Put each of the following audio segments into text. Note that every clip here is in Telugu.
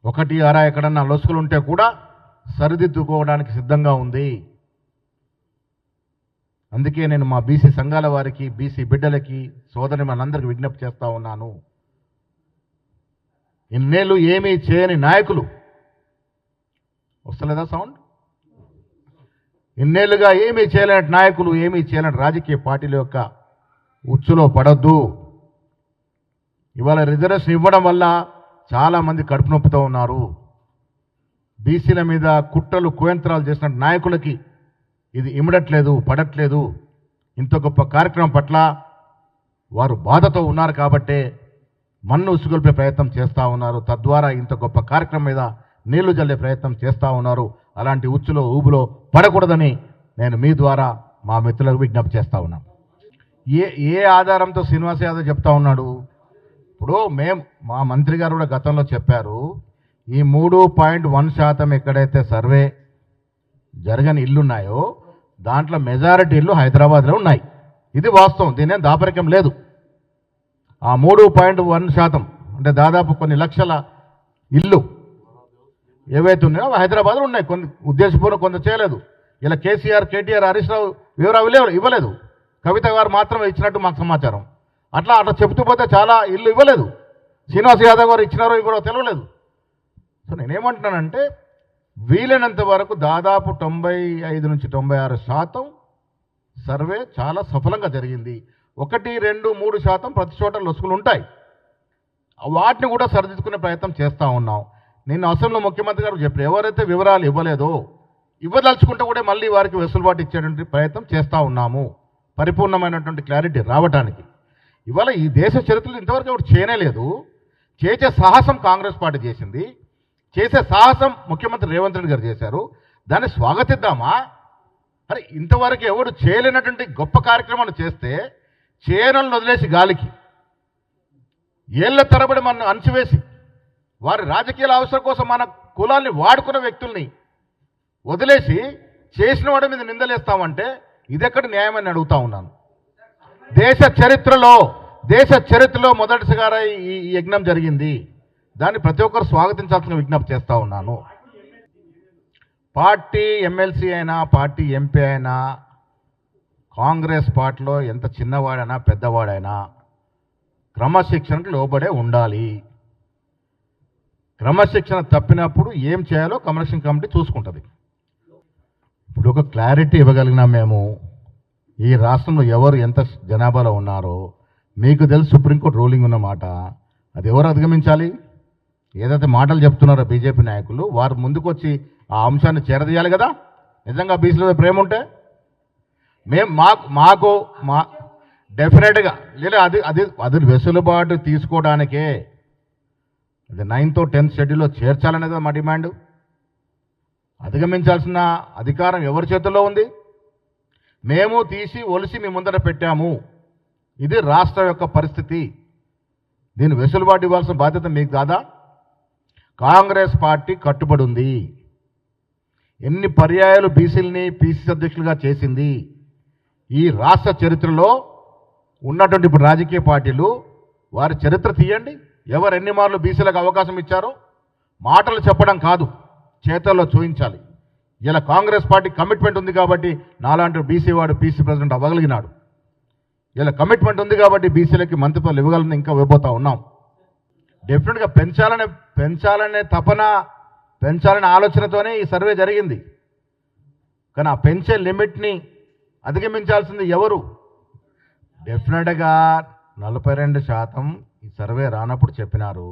ఒకటి అరా ఎక్కడన్నా లొసుకులు ఉంటే కూడా సరిదిద్దుకోవడానికి సిద్ధంగా ఉంది. అందుకే నేను మా బీసీ సంఘాల వారికి, బీసీ బిడ్డలకి, సోదరి మనందరికీ విజ్ఞప్తి చేస్తా ఉన్నాను. ఇన్నేళ్ళు ఏమీ చేయని నాయకులు, వస్తలేదా సౌండ్? ఇన్నేళ్ళుగా ఏమీ చేయలేని నాయకులు, ఏమీ చేయలేని రాజకీయ పార్టీల యొక్క ఉచ్చులో పడొద్దు. ఇవాళ రిజర్వేషన్ ఇవ్వడం వల్ల చాలామంది కడుపు నొప్పుతో ఉన్నారు. బీసీల మీద కుట్రలు కుయంత్రాలు చేసిన నాయకులకి ఇది ఇమడట్లేదు, పడట్లేదు. ఇంత గొప్ప కార్యక్రమం పట్ల వారు బాధతో ఉన్నారు కాబట్టే మన్ను ఉసుగొల్పే ప్రయత్నం చేస్తూ ఉన్నారు. తద్వారా ఇంత గొప్ప కార్యక్రమం మీద నీళ్లు జల్లే ప్రయత్నం చేస్తూ ఉన్నారు. అలాంటి ఉచ్చులో ఊబులో పడకూడదని నేను మీ ద్వారా మా మిత్రులకు విజ్ఞప్తి చేస్తూ ఉన్నాను. ఏ ఆధారంతో శ్రీనివాస్ యాదవ్ చెప్తా ఉన్నాడు? ఇప్పుడు మా మంత్రి గారు కూడా గతంలో చెప్పారు, ఈ 3.1% ఎక్కడైతే సర్వే జరగని ఇల్లున్నాయో దాంట్లో మెజారిటీ ఇల్లు హైదరాబాద్లో ఉన్నాయి. ఇది వాస్తవం, దీనేం దాపరికం లేదు. ఆ 3.1% అంటే దాదాపు కొన్ని లక్షల ఇల్లు ఏవైతే ఉన్నాయో హైదరాబాద్లో ఉన్నాయి. కొన్ని ఉద్దేశపూర్వకం కొంత చేయలేదు. ఇలా కేసీఆర్, కేటీఆర్, హరీష్ రావు వివరాలు ఇవ్వలేదు. కవిత గారు మాత్రమే ఇచ్చినట్టు మాకు సమాచారం. అట్లా చెబుతూ పోతే చాలా ఇల్లు ఇవ్వలేదు. శ్రీనివాస్ యాదవ్ గారు ఇచ్చినారో ఇవ్వరో తెలియలేదు. సో నేనేమంటున్నానంటే వీలైనంత వరకు దాదాపు 95 నుంచి 96% సర్వే చాలా సఫలంగా జరిగింది. 1, 2, 3% ప్రతి చోట లొసుకులు ఉంటాయి. వాటిని కూడా సరిదిద్దుకునే ప్రయత్నం చేస్తూ ఉన్నాం. నేను అసలు ముఖ్యమంత్రి గారు చెప్పారు, ఎవరైతే వివరాలు ఇవ్వలేదో ఇవ్వదలుచుకుంటే కూడా మళ్ళీ వారికి వెసులుబాటు ఇచ్చేటువంటి ప్రయత్నం చేస్తూ ఉన్నాము, పరిపూర్ణమైనటువంటి క్లారిటీ రావడానికి. ఇవాళ ఈ దేశ చరిత్రలో ఇంతవరకు ఎవరు చేయలేదు. చేసే సాహసం కాంగ్రెస్ పార్టీ చేసింది, చేసే సాహసం ముఖ్యమంత్రి రేవంత్ రెడ్డి గారు చేశారు. దాన్ని స్వాగతిద్దామా? అరే ఇంతవరకు ఎవరు చేయలేనటువంటి గొప్ప కార్యక్రమాన్ని చేస్తే చేయనలను వదిలేసి గాలికి ఏళ్ల తరబడి మనం అణచివేసి వారి రాజకీయాల అవసరం కోసం మన కులాల్ని వాడుకున్న వ్యక్తుల్ని వదిలేసి చేసిన వాడి మీద నిందలేస్తామంటే ఇదెక్కడి న్యాయమని అడుగుతా ఉన్నాను. దేశ చరిత్రలో మొదటిసారి ఈ యజ్ఞం జరిగింది. దాన్ని ప్రతి ఒక్కరు స్వాగతించాల్సిన విజ్ఞప్తి చేస్తూ ఉన్నాను. పార్టీ ఎమ్మెల్సీ అయినా, పార్టీ ఎంపీ అయినా, కాంగ్రెస్ పార్టీలో ఎంత చిన్నవాడైనా పెద్దవాడైనా క్రమశిక్షణకు లోబడే ఉండాలి. క్రమశిక్షణ తప్పినప్పుడు ఏం చేయాలో కమిషన్ కమిటీ చూసుకుంటుంది. ఇప్పుడు ఒక క్లారిటీ ఇవ్వగలిగినా మేము ఈ రాష్ట్రంలో ఎవరు ఎంత జనాభాలో ఉన్నారో మీకు తెలుసు. సుప్రీంకోర్టు రూలింగ్ ఉన్నమాట, అది ఎవరు అధిగమించాలి? ఏదైతే మాటలు చెప్తున్నారో బీజేపీ నాయకులు, వారు ముందుకు వచ్చి ఆ అంశాన్ని చేరదీయాలి కదా. నిజంగా బీసీల ప్రేమ ఉంటే మాకు డెఫినెట్గా లేదా అది వెసులుబాటు తీసుకోవడానికే అది 9th or 10th షెడ్యూల్లో చేర్చాలనేది మా డిమాండ్. అధిగమించాల్సిన అధికారం ఎవరి చేతుల్లో ఉంది? మేము తీసి ఒలిసి మీ ముందర పెట్టాము. ఇది రాష్ట్ర యొక్క పరిస్థితి. దీన్ని వెసులుబాటు ఇవ్వాల్సిన బాధ్యత మీకు కాదా? కాంగ్రెస్ పార్టీ కట్టుబడి ఉంది. ఎన్ని పర్యాయాలు బీసీలని పీసీసీ అధ్యక్షులుగా చేసింది. ఈ రాష్ట్ర చరిత్రలో ఉన్నటువంటి ఇప్పుడు రాజకీయ పార్టీలు వారి చరిత్ర తీయండి. ఎవరు ఎన్ని మార్లు బీసీలకు అవకాశం ఇచ్చారో మాటలు చెప్పడం కాదు, చేతల్లో చూపించాలి. ఇలా కాంగ్రెస్ పార్టీ కమిట్మెంట్ ఉంది కాబట్టి నాలాంటి బీసీ వాడు పీసీ ప్రెసిడెంట్ అవ్వగలిగినాడు. ఇలా కమిట్మెంట్ ఉంది కాబట్టి బీసీలకి మంత్రి పదవులు ఇవ్వగలని ఇంకా ఇవ్వబోతా ఉన్నాం. డెఫినెట్గా పెంచాలనే తపన, పెంచాలనే ఆలోచనతోనే ఈ సర్వే జరిగింది. కానీ ఆ పెంచే లిమిట్ని అధిగమించాల్సింది ఎవరు? డెఫినెట్గా 42% ఈ సర్వే రానప్పుడు చెప్పినారు.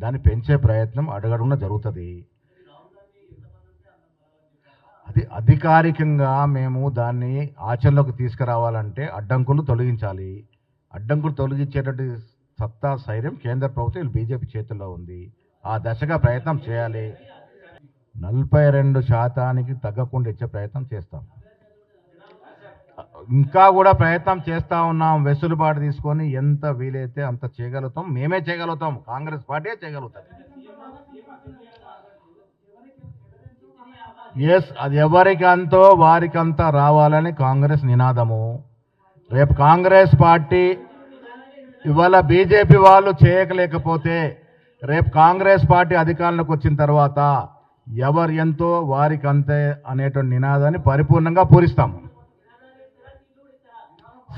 దాన్ని పెంచే ప్రయత్నం అడుగడుగునా జరుగుతుంది. అది అధికారికంగా మేము దాన్ని ఆచరణలోకి తీసుకురావాలంటే అడ్డంకులు తొలగించాలి. అడ్డంకులు తొలగించేటటువంటి సత్తా, ధైర్యం కేంద్ర ప్రభుత్వం బీజేపీ చేతుల్లో ఉంది. ఆ దశగా ప్రయత్నం చేయాలి. 42% తగ్గకుండా ఇచ్చే ప్రయత్నం చేస్తాం. ఇంకా కూడా ప్రయత్నం చేస్తూ ఉన్నాం. వెసులుబాటు తీసుకొని ఎంత వీలైతే అంత చేయగలుగుతాం. మేమే చేయగలుగుతాం, కాంగ్రెస్ పార్టీ చేయగలుగుతాం. అది ఎవరికంతో వారికంతా రావాలని కాంగ్రెస్ నినాదము. రేపు కాంగ్రెస్ పార్టీ ఇవాళ బీజేపీ వాళ్ళు చేయలేకపోతే రేపు కాంగ్రెస్ పార్టీ అధికారంలోకి వచ్చిన తర్వాత ఎవరు ఎంతో వారికి అంతే అనేటువంటి నినాదాన్ని పరిపూర్ణంగా పూరిస్తాము.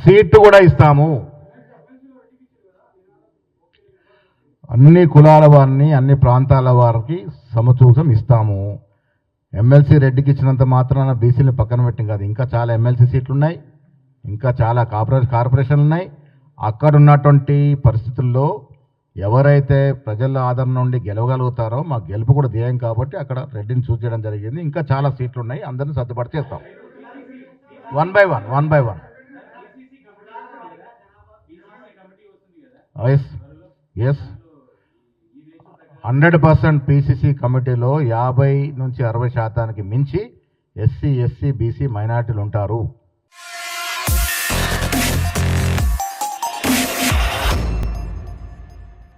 సీట్లు కూడా ఇస్తాము. అన్ని కులాల వారిని అన్ని ప్రాంతాల వారికి సమతూకం ఇస్తాము. ఎమ్మెల్సీ రెడ్డికి ఇచ్చినంత మాత్రాన బీసీని పక్కన పెట్టింది కాదు, ఇంకా చాలా ఎమ్మెల్సీ సీట్లు ఉన్నాయి, ఇంకా చాలా కార్పొరేషన్లు ఉన్నాయి. అక్కడ ఉన్నటువంటి పరిస్థితుల్లో ఎవరైతే ప్రజల ఆదరణ నుండి గెలవగలుగుతారో మా గెలుపు కూడా ధ్యేయం కాబట్టి అక్కడ రెడ్డిని చూస్ చేయడం జరిగింది. ఇంకా చాలా సీట్లు ఉన్నాయి, అందరినీ సర్దుబాటు చేస్తాం. One by one. Yes 100% PCC కమిటీలో 50 నుంచి 60% మించి ఎస్సీ, ఎస్టీ, బీసీ మైనార్టీలు ఉంటారు.